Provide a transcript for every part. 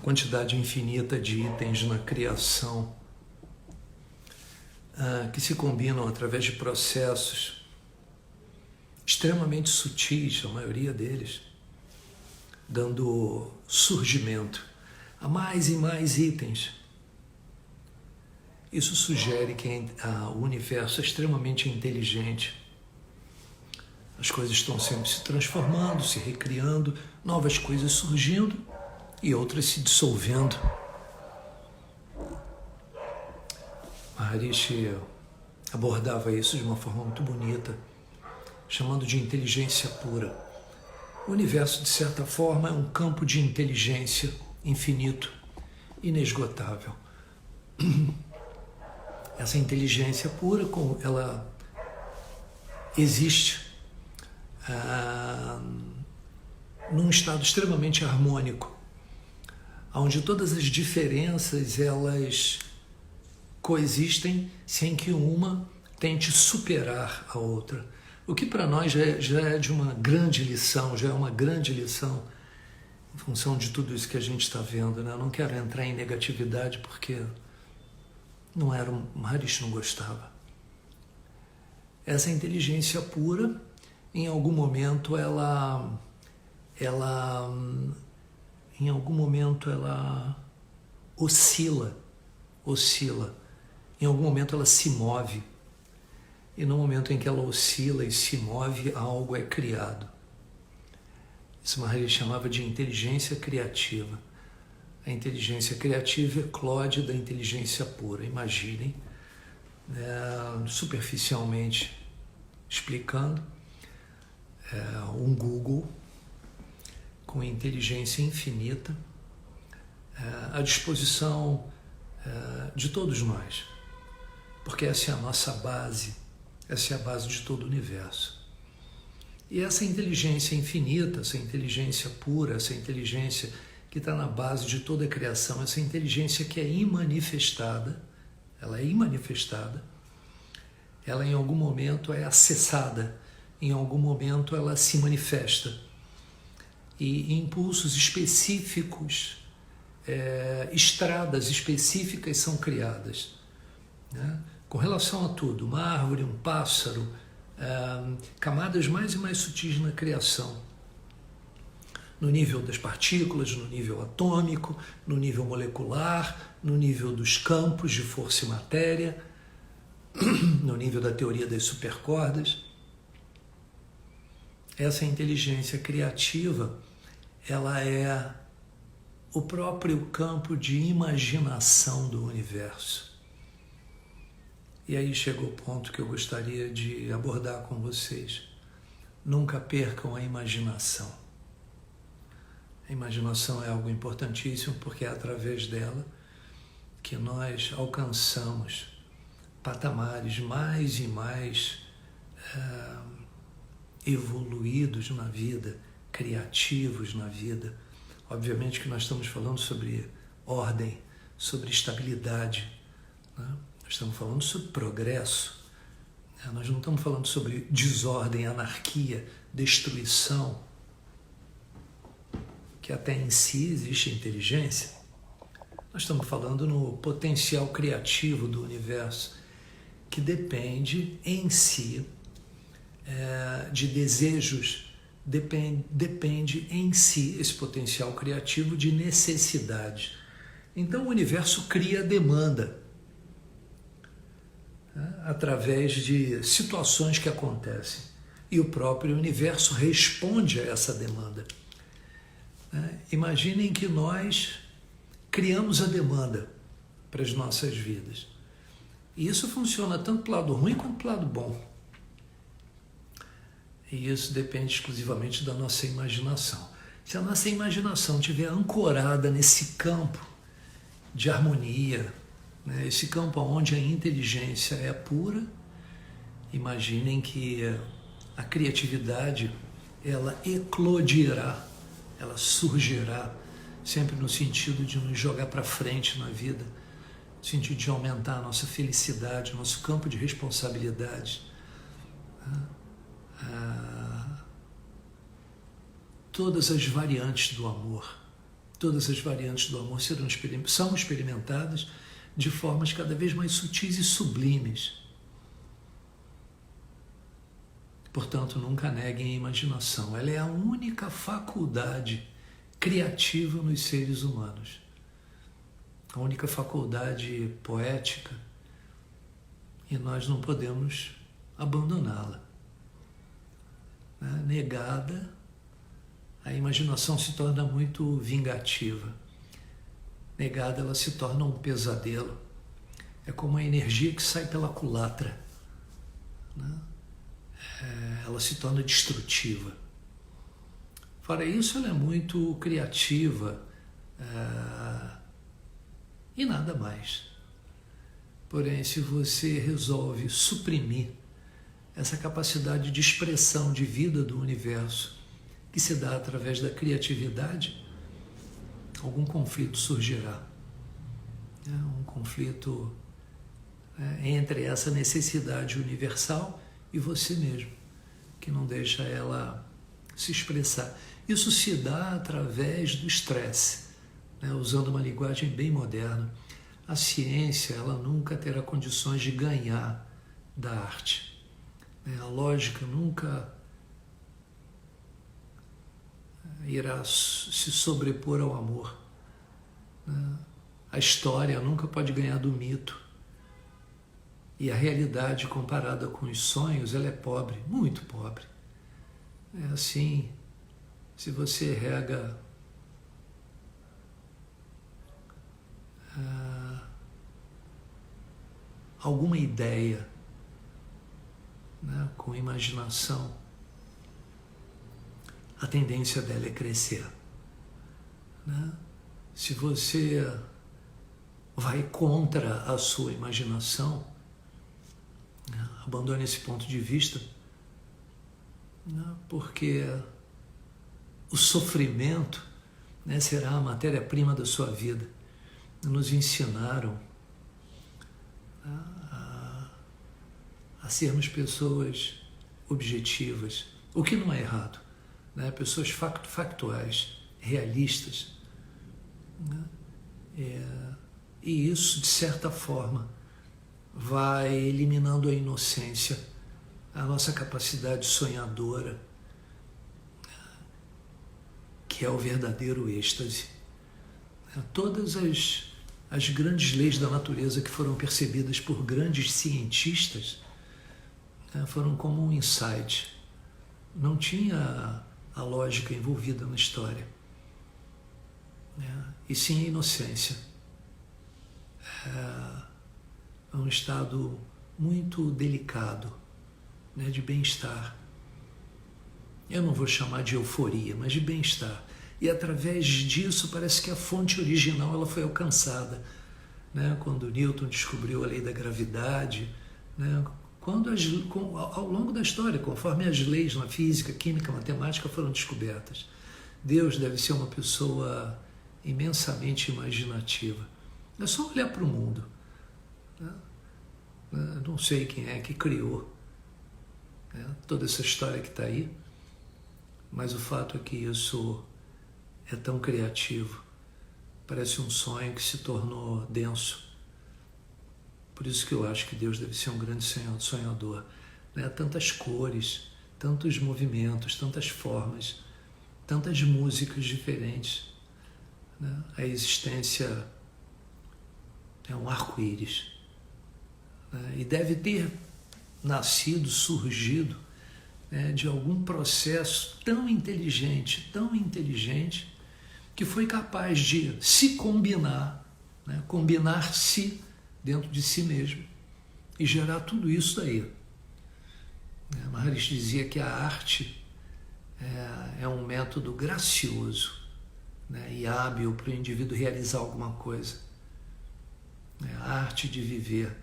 quantidade infinita de itens na criação que se combinam através de processos extremamente sutis, a maioria deles, dando surgimento a mais e mais itens. Isso sugere que o universo é extremamente inteligente. As coisas estão sempre se transformando, se recriando, novas coisas surgindo e outras se dissolvendo. Maharishi abordava isso de uma forma muito bonita, chamando de inteligência pura. O universo, de certa forma, é um campo de inteligência infinito, inesgotável. Essa inteligência pura, ela existe num estado extremamente harmônico, onde todas as diferenças elas coexistem sem que uma tente superar a outra. O que para nós já é de uma grande lição, já é uma grande lição em função de tudo isso que a gente está vendo, né? Eu não quero entrar em negatividade porque Maharishi não gostava. Essa inteligência pura, em algum momento ela oscila. Em algum momento ela se move. E no momento em que ela oscila e se move, algo é criado. Isso Maharishi chamava de inteligência criativa. A inteligência criativa eclode da inteligência pura. Imaginem, superficialmente explicando, um Google com inteligência infinita à disposição de todos nós, porque essa é a nossa base, essa é a base de todo o universo. E essa inteligência infinita, essa inteligência pura, essa inteligência que está na base de toda a criação, essa inteligência que é imanifestada, ela é imanifestada, ela em algum momento é acessada, em algum momento ela se manifesta. E impulsos específicos, estradas específicas são criadas, né? Com relação a tudo, uma árvore, um pássaro, camadas mais e mais sutis na criação, no nível das partículas, no nível atômico, no nível molecular, no nível dos campos de força e matéria, no nível da teoria das supercordas. Essa inteligência criativa, ela é o próprio campo de imaginação do universo. E aí chegou o ponto que eu gostaria de abordar com vocês. Nunca percam a imaginação. A imaginação é algo importantíssimo porque é através dela que nós alcançamos patamares mais e mais evoluídos na vida, criativos na vida. Obviamente que nós estamos falando sobre ordem, sobre estabilidade, né? Nós estamos falando sobre progresso, né? Nós não estamos falando sobre desordem, anarquia, destruição, que até em si existe inteligência. Nós estamos falando no potencial criativo do universo, que depende em si de desejos, depende em si, esse potencial criativo, de necessidade. Então o universo cria demanda, né, através de situações que acontecem. E o próprio universo responde a essa demanda. Imaginem que nós criamos a demanda para as nossas vidas. E isso funciona tanto para o lado ruim quanto para o lado bom. E isso depende exclusivamente da nossa imaginação. Se a nossa imaginação estiver ancorada nesse campo de harmonia, né, esse campo onde a inteligência é pura, imaginem que a criatividade, ela eclodirá, ela surgirá, sempre no sentido de nos jogar para frente na vida, no sentido de aumentar a nossa felicidade, nosso campo de responsabilidade. Todas as variantes do amor, todas as variantes do amor são experimentadas de formas cada vez mais sutis e sublimes. Portanto, nunca neguem a imaginação. Ela é a única faculdade criativa nos seres humanos. A única faculdade poética, e nós não podemos abandoná-la. Negada, a imaginação se torna muito vingativa. Negada, ela se torna um pesadelo. É como a energia que sai pela culatra, né? Ela se torna destrutiva. Fora isso, ela é muito criativa e nada mais. Porém, se você resolve suprimir essa capacidade de expressão de vida do universo que se dá através da criatividade, algum conflito surgirá. Um conflito entre essa necessidade universal e você mesmo, que não deixa ela se expressar. Isso se dá através do estresse, usando uma linguagem bem moderna. A ciência, ela nunca terá condições de ganhar da arte. A lógica nunca irá se sobrepor ao amor. A história nunca pode ganhar do mito. E a realidade comparada com os sonhos, ela é pobre, muito pobre. É assim, se você rega alguma ideia, com imaginação, a tendência dela é crescer. Se você vai contra a sua imaginação, abandone esse ponto de vista, porque o sofrimento será a matéria-prima da sua vida. Nos ensinaram a sermos pessoas objetivas, o que não é errado, pessoas factuais, realistas. E isso, de certa forma, vai eliminando a inocência, a nossa capacidade sonhadora, que é o verdadeiro êxtase. Todas as grandes leis da natureza que foram percebidas por grandes cientistas foram como um insight. Não tinha a lógica envolvida na história, e sim a inocência. É um estado muito delicado, de bem-estar. Eu não vou chamar de euforia, mas de bem-estar. E através disso parece que a fonte original ela foi alcançada. Quando Newton descobriu a lei da gravidade, quando ao longo da história, conforme as leis na física, química, matemática foram descobertas. Deus deve ser uma pessoa imensamente imaginativa. É só olhar para o mundo. Não sei quem é que criou toda essa história que está aí, mas o fato é que isso é tão criativo, parece um sonho que se tornou denso. Por isso que eu acho que Deus deve ser um grande sonhador. Tantas cores, tantos movimentos, tantas formas, tantas músicas diferentes. A existência é um arco-íris. E deve ter nascido, surgido de algum processo tão inteligente, que foi capaz de se combinar, combinar-se dentro de si mesmo e gerar tudo isso daí. Maharishi dizia que a arte é um método gracioso e hábil para o indivíduo realizar alguma coisa. A arte de viver.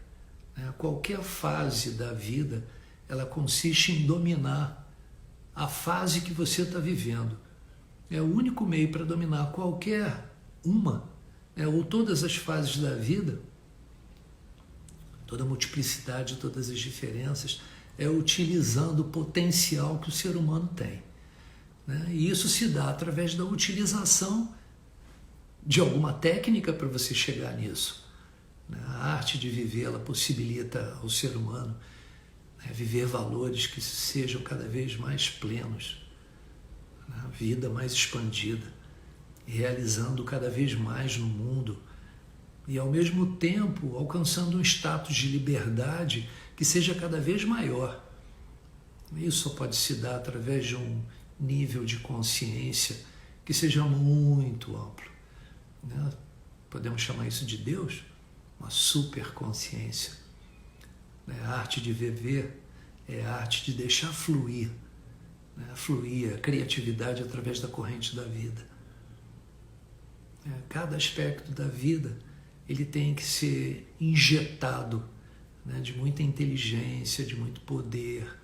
Qualquer fase da vida, ela consiste em dominar a fase que você está vivendo. É o único meio para dominar qualquer uma, ou todas as fases da vida, toda a multiplicidade, todas as diferenças, é utilizando o potencial que o ser humano tem. E isso se dá através da utilização de alguma técnica para você chegar nisso. A arte de viver, ela possibilita ao ser humano viver valores que sejam cada vez mais plenos, a vida mais expandida, realizando cada vez mais no mundo e, ao mesmo tempo, alcançando um status de liberdade que seja cada vez maior. Isso só pode se dar através de um nível de consciência que seja muito amplo. Podemos chamar isso de Deus, uma superconsciência. A arte de viver é a arte de deixar fluir, fluir a criatividade através da corrente da vida. Cada aspecto da vida ele tem que ser injetado de muita inteligência, de muito poder,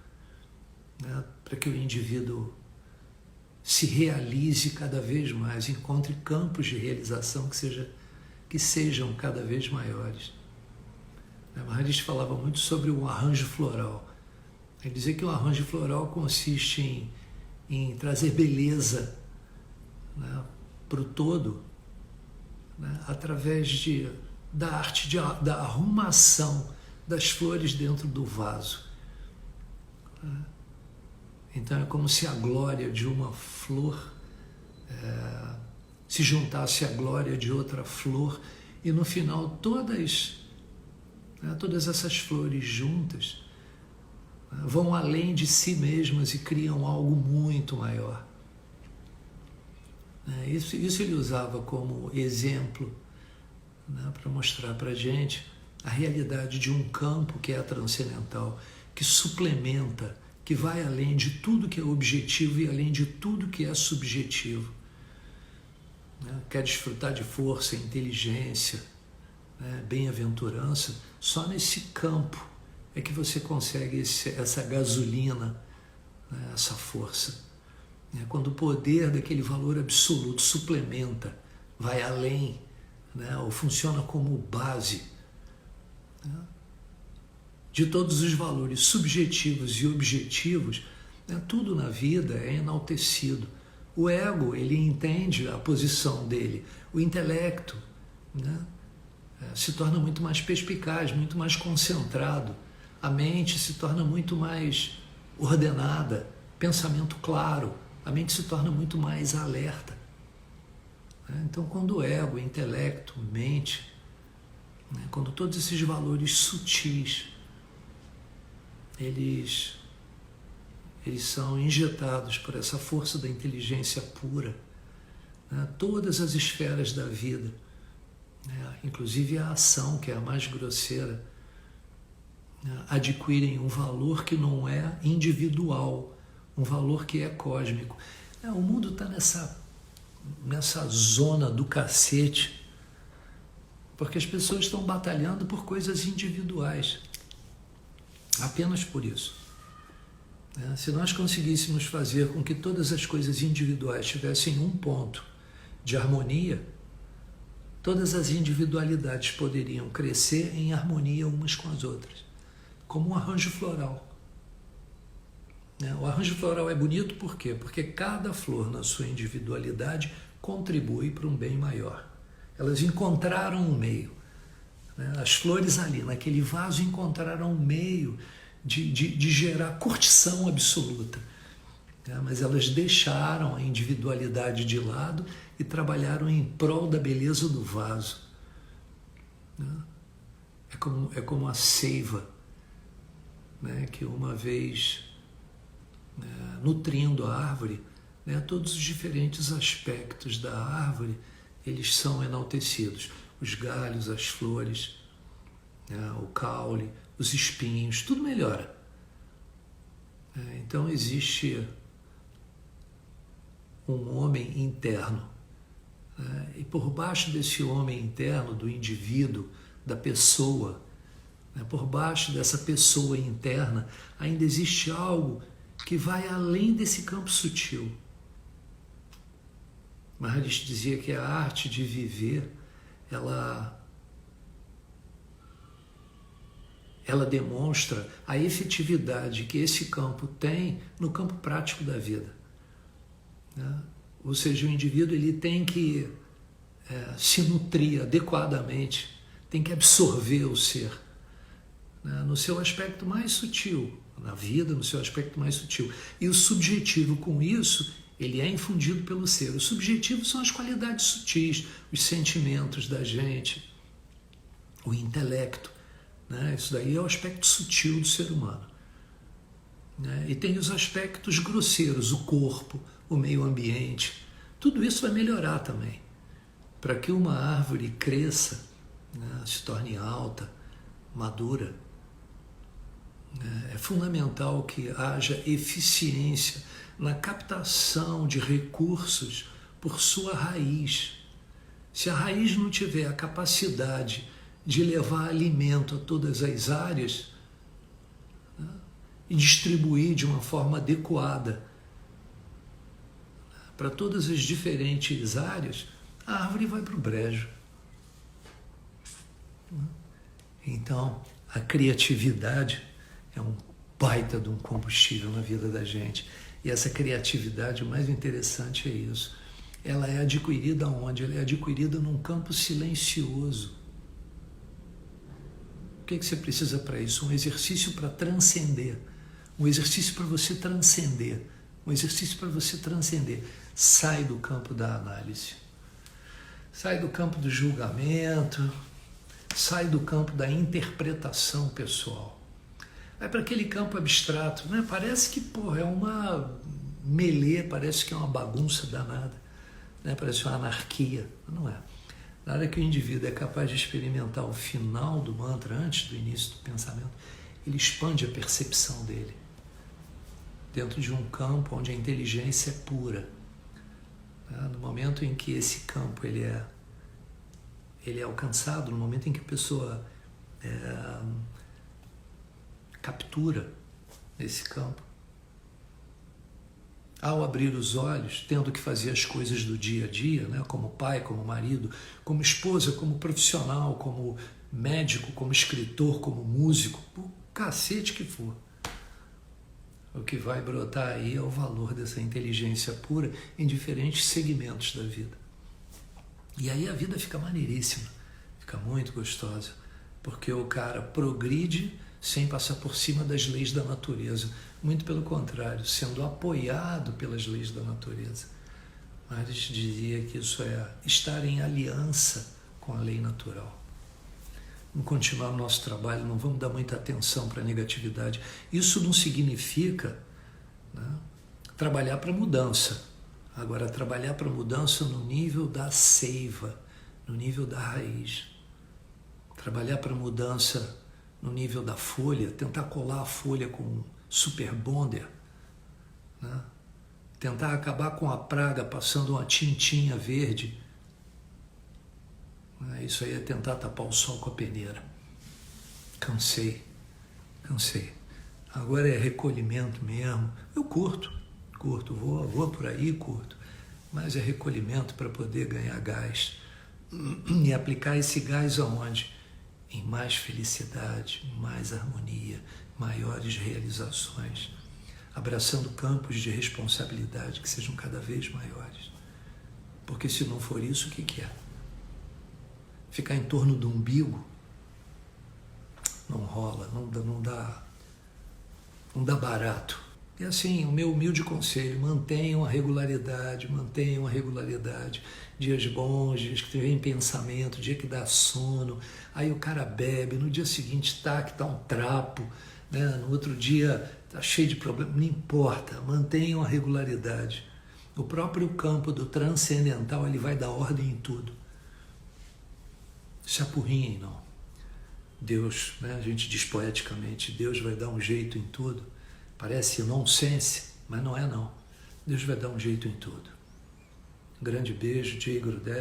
para que o indivíduo se realize cada vez mais, encontre campos de realização que sejam cada vez maiores. Maharishi falava muito sobre o arranjo floral. Ele dizia que o arranjo floral consiste em trazer beleza para o todo, através da arte da arrumação das flores dentro do vaso. Então é como se a glória de uma flor se juntasse à glória de outra flor e no final todas essas flores juntas vão além de si mesmas e criam algo muito maior. Isso ele usava como exemplo para mostrar para a gente a realidade de um campo que é transcendental, que suplementa, que vai além de tudo que é objetivo e além de tudo que é subjetivo. Quer desfrutar de força, inteligência, bem-aventurança, só nesse campo é que você consegue essa gasolina, essa força. Quando o poder daquele valor absoluto suplementa, vai além, ou funciona como base de todos os valores subjetivos e objetivos, tudo na vida é enaltecido. O ego, ele entende a posição dele. O intelecto se torna muito mais perspicaz, muito mais concentrado. A mente se torna muito mais ordenada, pensamento claro. A mente se torna muito mais alerta. Então, quando o ego, intelecto, mente, quando todos esses valores sutis, eles são injetados por essa força da inteligência pura, todas as esferas da vida, inclusive a ação, que é a mais grosseira, adquirem um valor que não é individual, um valor que é cósmico. O mundo está nessa zona do cacete, porque as pessoas estão batalhando por coisas individuais, apenas por isso. Se nós conseguíssemos fazer com que todas as coisas individuais tivessem um ponto de harmonia, todas as individualidades poderiam crescer em harmonia umas com as outras, como um arranjo floral. O arranjo floral é bonito por quê? Porque cada flor, na sua individualidade, contribui para um bem maior. Elas encontraram um meio. As flores ali, naquele vaso, encontraram um meio de gerar curtição absoluta. Mas elas deixaram a individualidade de lado e trabalharam em prol da beleza do vaso. É como a seiva, que uma vez nutrindo a árvore, todos os diferentes aspectos da árvore, eles são enaltecidos. Os galhos, as flores, o caule, os espinhos, tudo melhora. Então existe um homem interno. E por baixo desse homem interno, do indivíduo, da pessoa, por baixo dessa pessoa interna, ainda existe algo que vai além desse campo sutil. Maharishi dizia que a arte de viver, ela demonstra a efetividade que esse campo tem no campo prático da vida. Ou seja, o indivíduo ele tem que se nutrir adequadamente, tem que absorver o ser, né, no seu aspecto mais sutil, na vida, no seu aspecto mais sutil. E o subjetivo com isso, ele é infundido pelo ser. O subjetivo são as qualidades sutis, os sentimentos da gente, o intelecto, né? Isso daí é o aspecto sutil do ser humano, né? E tem os aspectos grosseiros, o corpo, o meio ambiente. Tudo isso vai melhorar também. Para que uma árvore cresça, né, se torne alta, madura, né, é fundamental que haja eficiência na captação de recursos por sua raiz. Se a raiz não tiver a capacidade de levar alimento a todas as áreas, né, e distribuir de uma forma adequada para todas as diferentes áreas, a árvore vai para o brejo. Então, a criatividade é um baita de um combustível na vida da gente. E essa criatividade, o mais interessante é isso. Ela é adquirida onde? Ela é adquirida num campo silencioso. O que você precisa para isso? Um exercício para transcender. Um exercício para você transcender. Um exercício para você transcender. Sai do campo da análise. Sai do campo do julgamento. Sai do campo da interpretação pessoal. Vai para aquele campo abstrato, né? Parece que, é uma melê, parece que é uma bagunça danada, né? Parece uma anarquia. Não é. Na hora que o indivíduo é capaz de experimentar o final do mantra, antes do início do pensamento, ele expande a percepção dele dentro de um campo onde a inteligência é pura. No momento em que esse campo ele é alcançado, no momento em que a pessoa captura esse campo, ao abrir os olhos, tendo que fazer as coisas do dia a dia, né, como pai, como marido, como esposa, como profissional, como médico, como escritor, como músico, o cacete que for. O que vai brotar aí é o valor dessa inteligência pura em diferentes segmentos da vida. E aí a vida fica maneiríssima, fica muito gostosa, porque o cara progride sem passar por cima das leis da natureza. Muito pelo contrário, sendo apoiado pelas leis da natureza. Mas dizia que isso é estar em aliança com a lei natural. Vamos continuar o nosso trabalho, não vamos dar muita atenção para a negatividade. Isso não significa, né, trabalhar para mudança. Agora, trabalhar para mudança no nível da seiva, no nível da raiz. Trabalhar para mudança no nível da folha, tentar colar a folha com um super bonder, né? Tentar acabar com a praga passando uma tintinha verde. Isso aí é tentar tapar o sol com a peneira. Cansei. Agora é recolhimento mesmo. Eu curto, vou por aí, curto. Mas é recolhimento para poder ganhar gás. E aplicar esse gás aonde? Em mais felicidade, mais harmonia, maiores realizações, abraçando campos de responsabilidade que sejam cada vez maiores. Porque se não for isso, o que é? Ficar em torno do umbigo não rola, não dá barato. E assim, o meu humilde conselho, mantenham a regularidade. Dias bons, dias que vem pensamento, dia que dá sono, aí o cara bebe, no dia seguinte que tá um trapo, né? No outro dia tá cheio de problemas, não importa, mantenham a regularidade. O próprio campo do transcendental, ele vai dar ordem em tudo. Se apurrinhem, não. Deus, né? A gente diz poeticamente, Deus vai dar um jeito em tudo. Parece nonsense, mas não é não. Deus vai dar um jeito em tudo. Um grande beijo, Jay Gurudev.